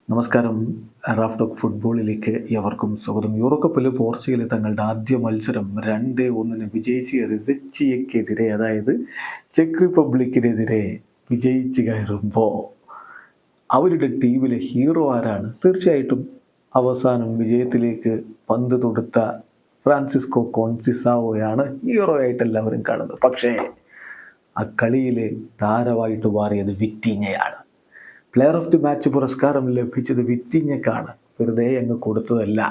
നമസ്കാരം. Raf talk ഫുട്ബോളിലേക്ക് എവർക്കും സ്വാഗതം. യൂറോകപ്പിൽ പോർച്ചുഗൽ തങ്ങളുടെ ആദ്യ മത്സരം 2-1 വിജയിച്ച് റിസച്ചിയക്കെതിരെ, അതായത് ചെക്ക് റിപ്പബ്ലിക്കിനെതിരെ വിജയിച്ച് കയറുമ്പോൾ അവരുടെ ടീമിലെ ഹീറോ ആരാണ്? തീർച്ചയായിട്ടും അവസാനം വിജയത്തിലേക്ക് പന്ത് തൊടുത്ത ഫ്രാൻസിസ്കോ കോൺസിസാവോയാണ് ഹീറോ ആയിട്ട് എല്ലാവരും കാണുന്നത്. പക്ഷേ ആ കളിയിലെ താരമായിട്ട് മാറിയത് വിറ്റീഞ്ഞയാണ്. പ്ലെയർ ഓഫ് ദി മാച്ച് പുരസ്കാരം ലഭിച്ചത് വിറ്റീഞ്ഞക്കാണ്, വെറുതെ അങ്ങ് കൊടുത്തതല്ല.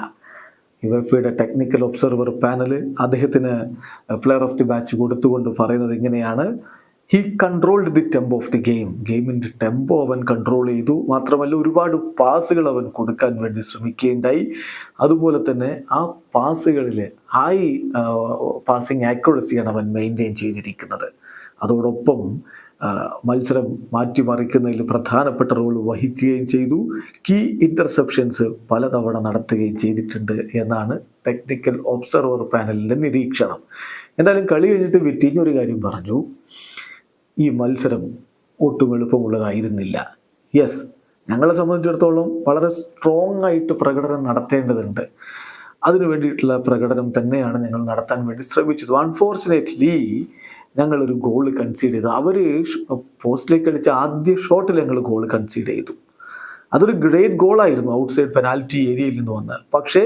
യുവേഫയുടെ ടെക്നിക്കൽ ഒബ്സർവർ പാനൽ അദ്ദേഹത്തിന് പ്ലെയർ ഓഫ് ദി മാച്ച് കൊടുത്തുകൊണ്ട് പറയുന്നത് ഇങ്ങനെയാണ്: he controlled the tempo of the ഗെയിമിൻ്റെ ടെമ്പോ അവൻ കൺട്രോൾ ചെയ്തു. മാത്രമല്ല, ഒരുപാട് പാസുകൾ അവൻ കൊടുക്കാൻ വേണ്ടി ശ്രമിക്കുകയുണ്ടായി. അതുപോലെ തന്നെ ആ പാസുകളിൽ ഹൈ പാസിങ് ആക്യുറസിയാണ് അവൻ മെയിൻറ്റെയിൻ ചെയ്തിരിക്കുന്നത്. അതോടൊപ്പം മത്സരം മാറ്റിമറിക്കുന്നതിൽ പ്രധാനപ്പെട്ട റോൾ വഹിക്കുകയും ചെയ്തു. കീ ഇൻ്റർസെപ്ഷൻസ് പലതവണ നടത്തുകയും ചെയ്തിട്ടുണ്ട് എന്നാണ് ടെക്നിക്കൽ ഒബ്സർവർ പാനലിൻ്റെ നിരീക്ഷണം. എന്തായാലും കളി കഴിഞ്ഞിട്ട് വിറ്റീഞ്ഞ ഒരു കാര്യം പറഞ്ഞു: ഈ മത്സരം ഒട്ടും എളുപ്പമുള്ളതായിരുന്നില്ല. യെസ്, ഞങ്ങളെ സംബന്ധിച്ചിടത്തോളം വളരെ സ്ട്രോങ് ആയിട്ട് പ്രകടനം നടത്തേണ്ടതുണ്ട്. അതിനു വേണ്ടിയിട്ടുള്ള പ്രകടനം തന്നെയാണ് ഞങ്ങൾ നടത്താൻ വേണ്ടി ശ്രമിച്ചത്. അൺഫോർച്ചുനേറ്റ്ലി ഞങ്ങളൊരു ഗോൾ കൺസീഡ് ചെയ്തു. അവർ പോസ്റ്റിലേക്ക് അടിച്ച ആദ്യ ഷോട്ടിൽ ഞങ്ങൾ ഗോൾ കൺസീഡ് ചെയ്തു. അതൊരു ഗ്രേറ്റ് ഗോളായിരുന്നു, ഔട്ട്സൈഡ് പെനാൽറ്റി ഏരിയയിൽ നിന്ന് വന്ന്. പക്ഷേ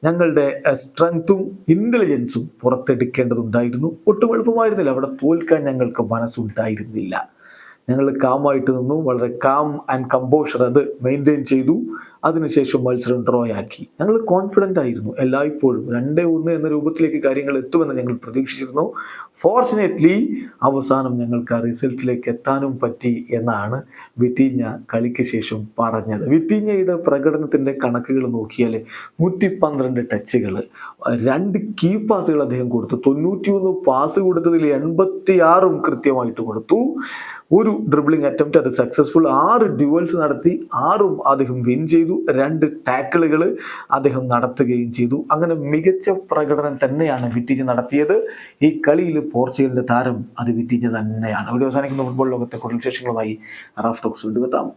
ഞങ്ങളുടെ സ്ട്രെങ്ത്തും ഇൻ്റലിജൻസും പുറത്തെടുക്കേണ്ടതുണ്ടായിരുന്നു. ഒട്ടും എളുപ്പമായിരുന്നില്ല. അവിടെ തോൽക്കാൻ ഞങ്ങൾക്ക് മനസ്സുണ്ടായിരുന്നില്ല. ഞങ്ങൾ കാമായിട്ട് നിന്നു, വളരെ കാം ആൻഡ് കമ്പോഷർ അത് മെയിൻറ്റെയിൻ ചെയ്തു. അതിനുശേഷം മത്സരം ഡ്രോ ആക്കി. ഞങ്ങൾ കോൺഫിഡൻ്റ് ആയിരുന്നു എല്ലായ്പ്പോഴും. 2-1 എന്ന രൂപത്തിലേക്ക് കാര്യങ്ങൾ എത്തുമെന്ന് ഞങ്ങൾ പ്രതീക്ഷിച്ചിരുന്നു. ഫോർച്ചുനേറ്റ്ലി അവസാനം ഞങ്ങൾക്ക് ആ റിസൾട്ടിലേക്ക് എത്താനും പറ്റി എന്നാണ് വിറ്റീഞ്ഞ കളിക്ക് ശേഷം പറഞ്ഞത്. വിറ്റീഞ്ഞയുടെ പ്രകടനത്തിൻ്റെ കണക്കുകൾ നോക്കിയാൽ 112 ടച്ചുകൾ, 2 കീ പാസുകൾ അദ്ദേഹം കൊടുത്തു. 91 പാസ് കൊടുത്തതിൽ 86 കൃത്യമായിട്ട് കൊടുത്തു. ഒരു ഡ്രിബ്ലിംഗ് അറ്റംപ്റ്റ് അത് സക്സസ്ഫുൾ. 6 ഡ്യുവൽസ് നടത്തി, 6ഉം അദ്ദേഹം വിൻ ചെയ്തു. 2 ടാക്കിളുകൾ അദ്ദേഹം നടത്തുകയും ചെയ്തു. അങ്ങനെ മികച്ച പ്രകടനം തന്നെയാണ് വിറ്റീഞ്ഞ നടത്തിയത്. ഈ കളിയിൽ പോർച്ചുഗലിന്റെ താരം അത് വിറ്റീഞ്ഞ തന്നെയാണ്. ഇവിടെ അവസാനിക്കുന്ന ഫുട്ബോൾ ലോകത്തെ കൂടുതൽ വിശേഷങ്ങളുമായി റാഫ് ടോക്സ് വീണ്ടും എത്താം.